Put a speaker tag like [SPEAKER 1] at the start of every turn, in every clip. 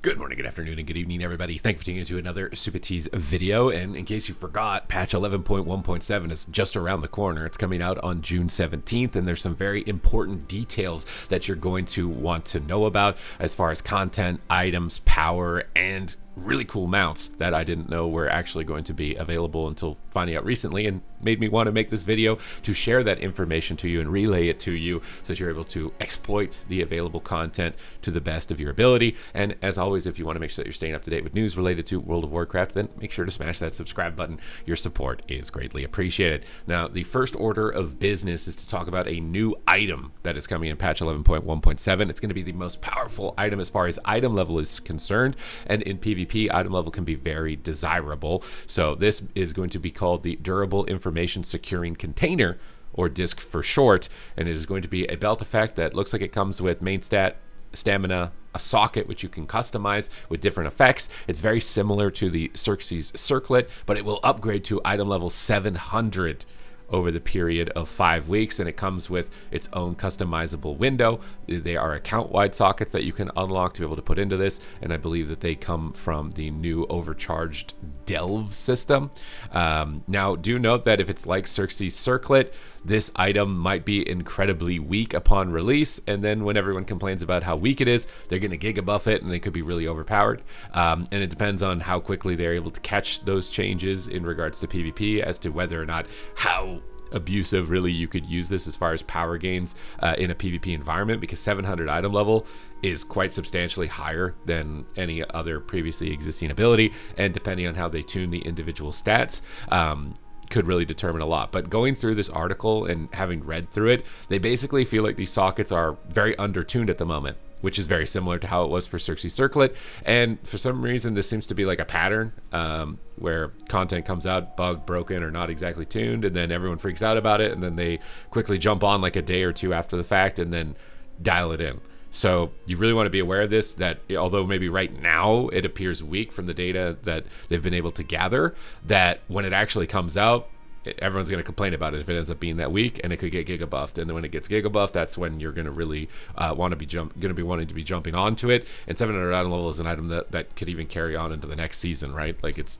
[SPEAKER 1] Good morning, good afternoon, and good evening, everybody. Thank you for tuning into another Supatease video. And in case you forgot, patch 11.1.7 is just around the corner. It's coming out on June 17th, and there's some very important details that you're going to want to know about as far as content, items, power, and really cool mounts that I didn't know were actually going to be available until finding out recently, and made me want to make this video to share that information to you and relay it to you so that you're able to exploit the available content to the best of your ability. And as always, if you want to make sure that you're staying up to date with news related to World of Warcraft, then make sure to smash that subscribe button. Your support is greatly appreciated. Now, the first order of business is to talk about a new item that is coming in patch 11.1.7. It's going to be the most powerful item as far as item level is concerned, and in PvP, item level can be very desirable. So this is going to be called the Durable Information Securing Container, or DISC for short, and it is going to be a belt effect that looks like it comes with main stat, stamina, a socket which you can customize with different effects. It's very similar to the Xerxes Circlet, but it will upgrade to item level 700 over the period of 5 weeks, and it comes with its own customizable window. They are account-wide sockets that you can unlock to be able to put into this, and I believe that they come from the new Overcharged Delve system. Now, do note that if it's like Xerxes Circlet, this item might be incredibly weak upon release, and then when everyone complains about how weak it is, they're going to giga buff it, and it could be really overpowered. And it depends on how quickly they're able to catch those changes in regards to PvP as to whether or not how abusive really you could use this as far as power gains in a PvP environment, because 700 item level is quite substantially higher than any other previously existing ability, and depending on how they tune the individual stats, could really determine a lot. But going through this article and having read through it, they basically feel like these sockets are very undertuned at the moment, which is very similar to how it was for Xerxes Circlet. And for some reason, this seems to be like a pattern where content comes out bugged, broken, or not exactly tuned, and then everyone freaks out about it, and then they quickly jump on like a day or two after the fact and then dial it in. So you really want to be aware of this, that although maybe right now it appears weak from the data that they've been able to gather, that when it actually comes out, everyone's going to complain about it if it ends up being that weak, and it could get giga buffed. And then when it gets giga buffed, that's when you're going to really wanting to be jumping onto it. And 700 item level is an item that could even carry on into the next season, right? Like it's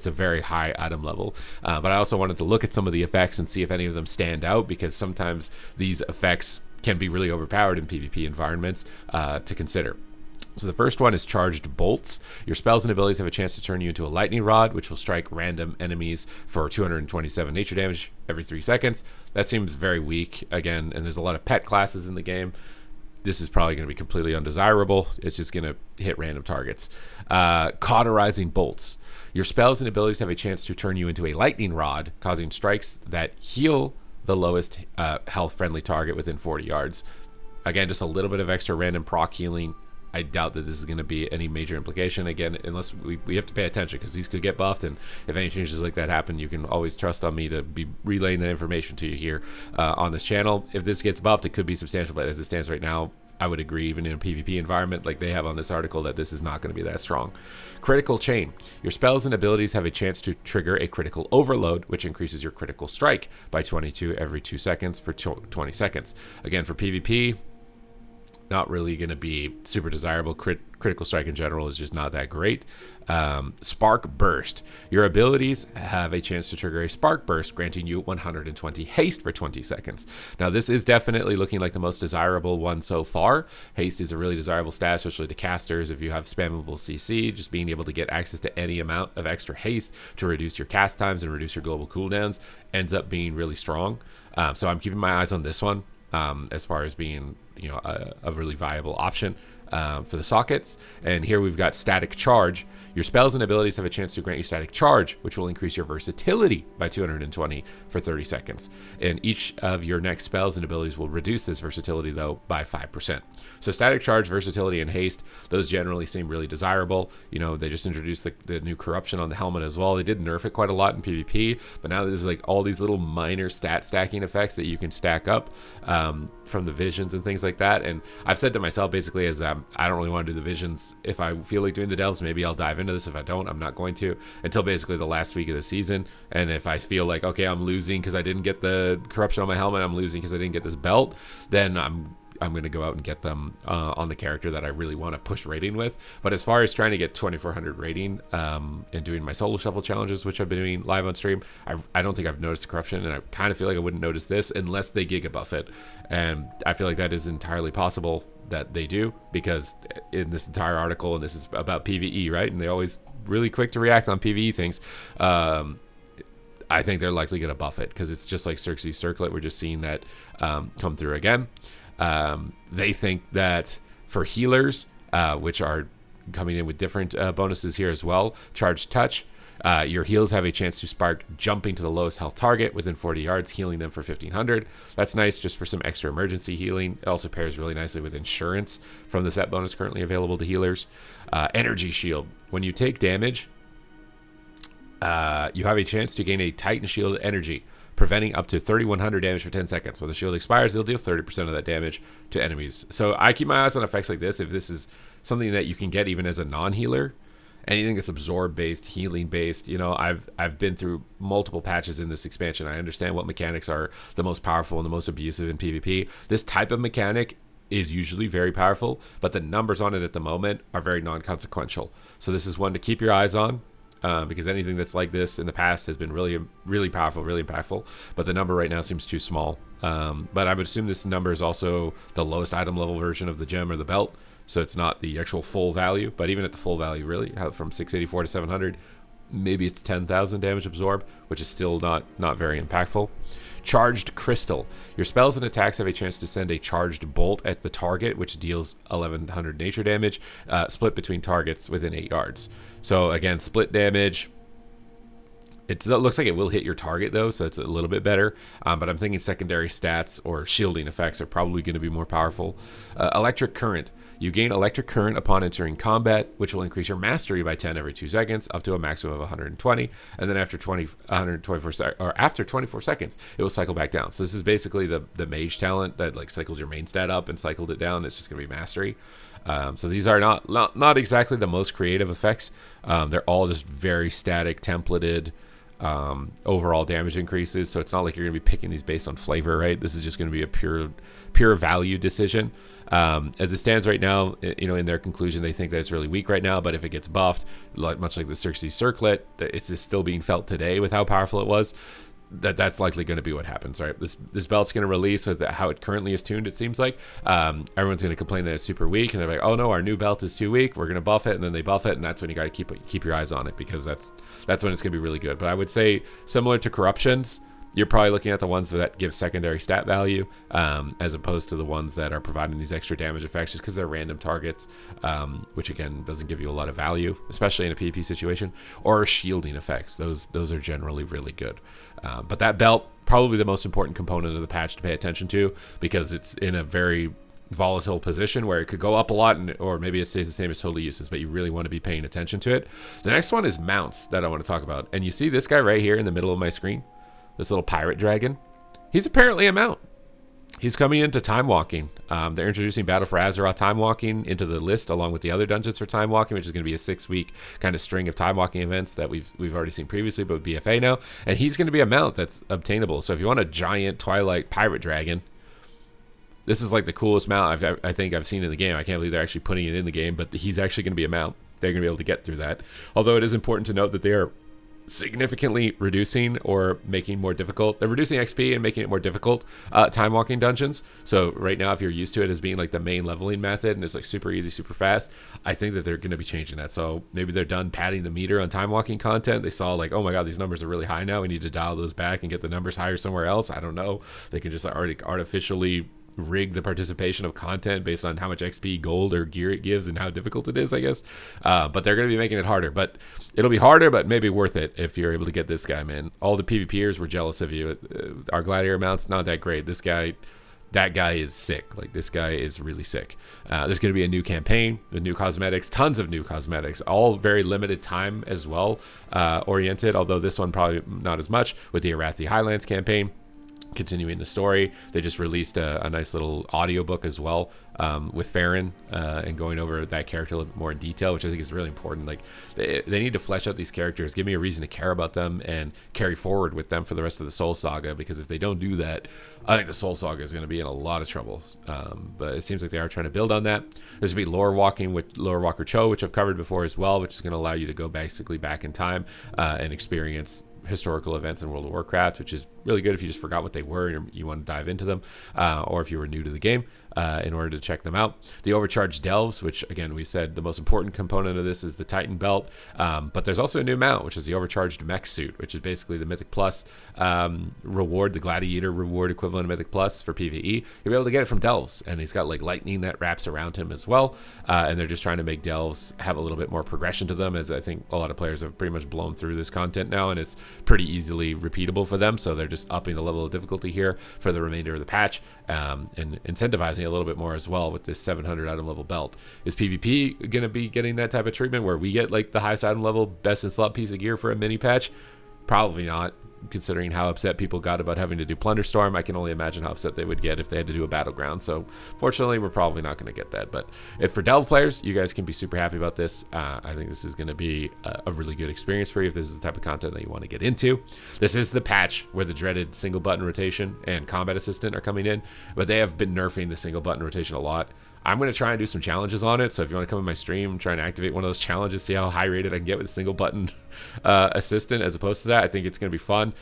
[SPEAKER 1] a very high item level. But I also wanted to look at some of the effects and see if any of them stand out, because sometimes these effects can be really overpowered in PvP environments to consider. So the first one is Charged Bolts. Your spells and abilities have a chance to turn you into a lightning rod, which will strike random enemies for 227 nature damage every 3 seconds. That seems very weak, again, and there's a lot of pet classes in the game. This is probably going to be completely undesirable. It's just going to hit random targets. Cauterizing Bolts. Your spells and abilities have a chance to turn you into a lightning rod, causing strikes that heal the lowest health-friendly target within 40 yards. Again, just a little bit of extra random proc healing. I doubt that this is going to be any major implication, again, unless we have to pay attention, because these could get buffed, and if any changes like that happen, you can always trust on me to be relaying that information to you here on this channel. If this gets buffed, it could be substantial, but as it stands right now, I would agree, even in a PvP environment like they have on this article, that this is not going to be that strong. Critical Chain. Your spells and abilities have a chance to trigger a critical overload, which increases your critical strike by 22 every 2 seconds for 20 seconds. Again, for PvP, not really going to be super desirable. Critical strike in general is just not that great. Spark Burst. Your abilities have a chance to trigger a Spark Burst, granting you 120 haste for 20 seconds. Now, this is definitely looking like the most desirable one so far. Haste is a really desirable stat, especially to casters. If you have spammable CC, just being able to get access to any amount of extra haste to reduce your cast times and reduce your global cooldowns ends up being really strong. So I'm keeping my eyes on this one as far as being, a really viable option for the sockets. And here we've got Static Charge. Your spells and abilities have a chance to grant you Static Charge, which will increase your versatility by 220 for 30 seconds. And each of your next spells and abilities will reduce this versatility, though, by 5%. So Static Charge, versatility, and haste, those generally seem really desirable. They just introduced the new corruption on the helmet as well. They did nerf it quite a lot in PvP, but now there's like all these little minor stat stacking effects that you can stack up from the visions and things like that. And I've said to myself, basically, I don't really want to do the visions. If I feel like doing the delves, maybe I'll dive into this. If I don't, I'm not going to until basically the last week of the season. And if I feel like, okay, I'm losing because I didn't get the corruption on my helmet, I'm losing because I didn't get this belt, then I'm going to go out and get them on the character that I really want to push rating with. But as far as trying to get 2400 rating and doing my solo shuffle challenges, which I've been doing live on stream, I don't think I've noticed the corruption, and I kind of feel like I wouldn't notice this unless they giga buff it. And I feel like that is entirely possible that they do, because in this entire article, and this is about PvE, right? And they always really quick to react on PvE things. I think they're likely going to buff it, because it's just like Xerxes Circlet. We're just seeing that come through again. They think that for healers, which are coming in with different bonuses here as well, Charged Touch, your heals have a chance to spark jumping to the lowest health target within 40 yards, healing them for 1500. That's nice just for some extra emergency healing. It also pairs really nicely with insurance from the set bonus currently available to healers. Energy Shield. When you take damage, you have a chance to gain a Titan Shield energy, preventing up to 3100 damage for 10 seconds. When the shield expires, it'll deal 30% of that damage to enemies. So I keep my eyes on effects like this. If this is something that you can get even as a non-healer, anything that's absorb based, healing based, you know, I've been through multiple patches in this expansion. I understand what mechanics are the most powerful and the most abusive in PvP. This type of mechanic is usually very powerful, but the numbers on it at the moment are very non-consequential. So this is one to keep your eyes on. Because anything that's like this in the past has been really, really powerful, really impactful. But the number right now seems too small. But I would assume this number is also the lowest item level version of the gem or the belt. So it's not the actual full value. But even at the full value, really, from 684 to 700, maybe it's 10,000 damage absorb, which is still not very impactful. Charged Crystal. Your spells and attacks have a chance to send a charged bolt at the target, which deals 1100 nature damage, split between targets within 8 yards. So again, split damage. It looks like it will hit your target though, so it's a little bit better. But I'm thinking secondary stats or shielding effects are probably going to be more powerful. Electric Current. You gain electric current upon entering combat, which will increase your mastery by 10 every 2 seconds, up to a maximum of 120. And then after 24 seconds, it will cycle back down. So this is basically the mage talent that like cycles your main stat up and cycled it down. It's just going to be mastery. So these are not exactly the most creative effects. They're all just very static, templated overall damage increases. So it's not like you're going to be picking these based on flavor, right? This is just going to be a pure value decision. As it stands right now, you know, in their conclusion, they think that it's really weak right now, but if it gets buffed, much like the Xerxes Circlet, it's still being felt today with how powerful it was. That's likely going to be what happens, right? This belt's going to release with how it currently is tuned, it seems like. Everyone's going to complain that it's super weak, and they're like, oh no, our new belt is too weak, we're going to buff it, and then they buff it, and that's when you got to keep your eyes on it, because that's when it's going to be really good. But I would say, similar to Corruptions, you're probably looking at the ones that give secondary stat value, as opposed to the ones that are providing these extra damage effects just because they're random targets, which again doesn't give you a lot of value, especially in a PvP situation, or shielding effects. Those are generally really good. But that belt, probably the most important component of the patch to pay attention to, because it's in a very volatile position where it could go up a lot, or maybe it stays the same as totally useless, but you really want to be paying attention to it. The next one is mounts that I want to talk about. And you see this guy right here in the middle of my screen? This little pirate dragon. He's apparently a mount. He's coming into time walking. They're introducing Battle for Azeroth time walking into the list along with the other dungeons for time walking, which is going to be a 6-week kind of string of time walking events that we've already seen previously, but with BFA now. And he's going to be a mount that's obtainable. So if you want a giant Twilight pirate dragon, this is like the coolest mount I think I've seen in the game. I can't believe they're actually putting it in the game, but he's actually going to be a mount. They're going to be able to get through that. Although it is important to note that they are significantly reducing or making more difficult. They're reducing XP and making it more difficult time walking dungeons. So right now, if you're used to it as being like the main leveling method and it's like super easy, super fast, I think that they're going to be changing that. So maybe they're done padding the meter on time walking content. They saw like, oh my god, these numbers are really high now. We need to dial those back and get the numbers higher somewhere else. I don't know. They can just already artificially rig the participation of content based on how much XP, gold, or gear it gives and how difficult it is, I guess. But they're going to be making it harder. But it'll be harder, but maybe worth it if you're able to get this guy, man. All the PvPers were jealous of you. Our Gladiator mount's not that great. That guy is sick. Like, this guy is really sick. There's going to be a new campaign with new cosmetics, tons of new cosmetics, all very limited time as well oriented, although this one probably not as much, with the Arathi Highlands campaign. continuing the story. They just released a nice little audiobook as well, with Farron, and going over that character a little bit more in detail, which I think is really important. Like they need to flesh out these characters, give me a reason to care about them and carry forward with them for the rest of the Soul Saga, because if they don't do that, I think the Soul Saga is going to be in a lot of trouble. But it seems like they are trying to build on that. There's going to be lore walking with Lore Walker Cho, which I've covered before as well, which is going to allow you to go basically back in time and experience historical events in World of Warcraft, which is really good if you just forgot what they were and you want to dive into them, or if you were new to the game, in order to check them out. The Overcharged Delves, which again we said the most important component of this is the Titan belt, but there's also a new mount, which is the Overcharged Mech suit, which is basically the Mythic Plus reward, the Gladiator reward equivalent of Mythic Plus for PvE. You'll be able to get it from Delves, and he's got like lightning that wraps around him as well, and they're just trying to make Delves have a little bit more progression to them, as I think a lot of players have pretty much blown through this content now, and it's pretty easily repeatable for them, so they're just upping the level of difficulty here for the remainder of the patch, and incentivizing a little bit more as well with this 700 item level belt. Is PvP going to be getting that type of treatment where we get like the highest item level best in slot piece of gear for a mini patch? Probably not, considering how upset people got about having to do Plunderstorm. I can only imagine how upset they would get if they had to do a battleground. So fortunately, we're probably not going to get that. But if for Delve players, you guys can be super happy about this. I think this is going to be a really good experience for you if this is the type of content that you want to get into. This is the patch where the dreaded single button rotation and combat assistant are coming in, but they have been nerfing the single button rotation a lot. I'm going to try and do some challenges on it. So if you want to come in my stream, try and activate one of those challenges, see how high rated I can get with a single button assistant as opposed to that. I think it's going to be fun.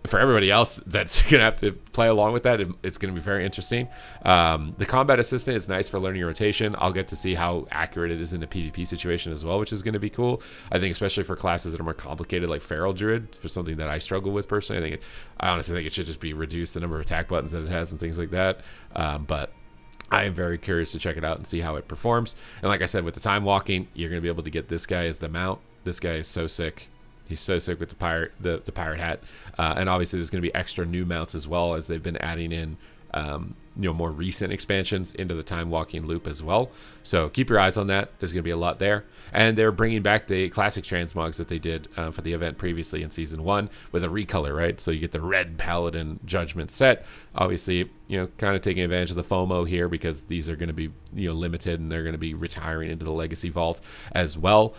[SPEAKER 1] For everybody else that's going to have to play along with that, it's going to be very interesting. The combat assistant is nice for learning your rotation. I'll get to see how accurate it is in a PvP situation as well, which is going to be cool. I think especially for classes that are more complicated like Feral Druid, for something that I struggle with personally, I honestly think it should just be reduce the number of attack buttons that it has and things like that. But I am very curious to check it out and see how it performs. And like I said, with the time walking, you're going to be able to get this guy as the mount. This guy is so sick. He's so sick with the pirate hat. And obviously there's going to be extra new mounts as well, as they've been adding in more recent expansions into the time walking loop as well. So keep your eyes on that. There's going to be a lot there. And they're bringing back the classic transmogs that they did for the event previously in season 1 with a recolor, right? So you get the red Paladin Judgment set. Obviously, kind of taking advantage of the FOMO here, because these are going to be limited, and they're going to be retiring into the legacy vault as well.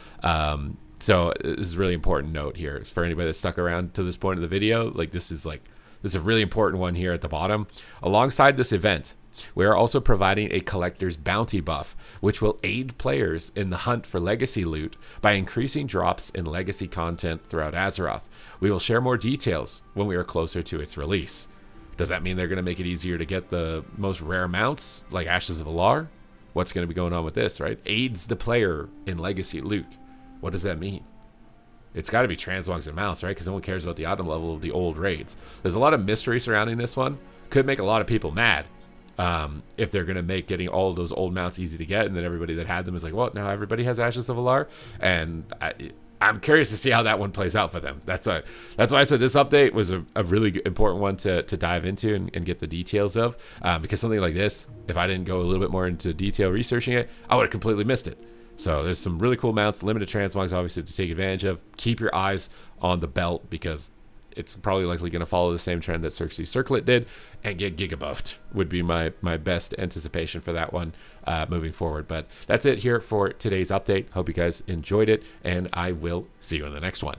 [SPEAKER 1] So this is a really important note here for anybody that's stuck around to this point of the video. This is a really important one here at the bottom. Alongside this event, we are also providing a collector's bounty buff, which will aid players in the hunt for legacy loot by increasing drops in legacy content throughout Azeroth. We will share more details when we are closer to its release. Does that mean they're going to make it easier to get the most rare mounts like Ashes of Alar? What's going to be going on with this, right? Aids the player in legacy loot. What does that mean? It's got to be transmogs and mounts, right? Because no one cares about the item level of the old raids. There's a lot of mystery surrounding this one. Could make a lot of people mad if they're going to make getting all of those old mounts easy to get, and then everybody that had them is like, well, now everybody has Ashes of Alar. And I'm curious to see how that one plays out for them. That's why I said this update was a really important one to dive into and get the details of, because something like this, if I didn't go a little bit more into detail researching it, I would have completely missed it. So there's some really cool mounts, limited transmogs obviously to take advantage of. Keep your eyes on the belt, because it's probably likely going to follow the same trend that Xerxes Circlet did and get gigabuffed would be my best anticipation for that one moving forward. But that's it here for today's update. Hope you guys enjoyed it, and I will see you in the next one.